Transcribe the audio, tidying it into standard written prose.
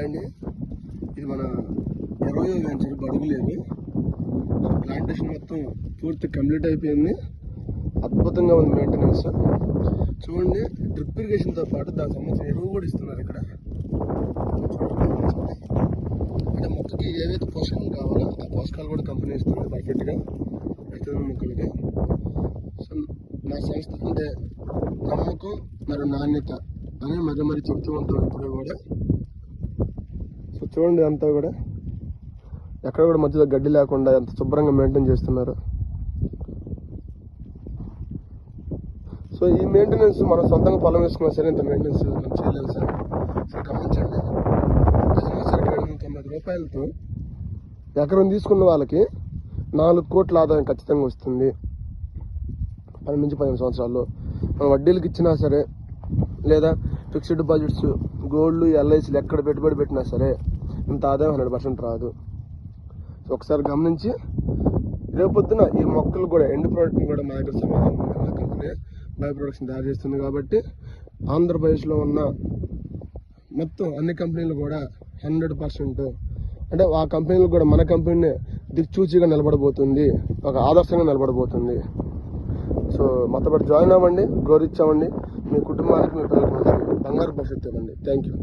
అండి ఇది మన 20వ వెంచర్ బడుగులేదు. ప్లాంటేషన్ మొత్తం పూర్తి కంప్లీట్ అయిపోయింది. అద్భుతంగా ఉంది మెయింటెనెన్స్. చూడండి, డ్రిప్ ఇరిగేషన్తో పాటు దానికి సంబంధించిన ఎరువు కూడా ఇస్తున్నారు ఇక్కడ. అంటే మొక్కకి ఏవైతే పోషకాలు కావాలో ఆ పోషకాలు కూడా కంపెనీ ఇస్తుంది పర్ఫెక్ట్గా రైతు మొక్కలకి. సో నా సంస్థ అంటే నమ్మకం మరియు నాణ్యత అని మరి చెప్తూ ఉంటాం ఇప్పుడు కూడా. సో చూడండి, అంతా కూడా ఎక్కడ కూడా మధ్యలో గడ్డి లేకుండా ఎంత శుభ్రంగా మెయింటైన్ చేస్తున్నారు. సో ఈ మెయింటెనెన్స్ మనం సొంతంగా పొలం వేసుకున్నా సరే ఇంత మెయింటెనెన్స్ మనం చేయలేము సార్. సో గమనించండి, 790 రూపాయలతో ఎకరం తీసుకున్న వాళ్ళకి 4 కోట్ల ఆదాయం ఖచ్చితంగా వస్తుంది 10 నుంచి 15 సంవత్సరాల్లో. మనం వడ్డీలకు ఇచ్చినా సరే లేదా ఫిక్స్డ్ డిపాజిట్స్ గోల్డ్ ఎల్ఐసీలు ఎక్కడ పెట్టుబడి పెట్టినా సరే ఇంత ఆదాయం 100% రాదు. సో ఒకసారి గమనించి రేపొద్దున ఈ మొక్కలు కూడా ఎండ్ ప్రోడక్ట్ని కూడా మా దగ్గర సమాధానం మా కంపెనీ బై ప్రొడక్షన్ తయారు చేస్తుంది. కాబట్టి ఆంధ్రప్రదేశ్లో ఉన్న మొత్తం అన్ని కంపెనీలు కూడా 100% అంటే ఆ కంపెనీలు కూడా మన కంపెనీ దిక్చూచిగా నిలబడబోతుంది, ఒక ఆదర్శంగా నిలబడబోతుంది. సో మాతో పాటు జాయిన్ అవ్వండి, గ్రోత్ ఇచ్చామండి. మీ కుటుంబానికి మీ పిల్లలకు బంగారు భవిష్యత్తు ఇవ్వండి. Thank you.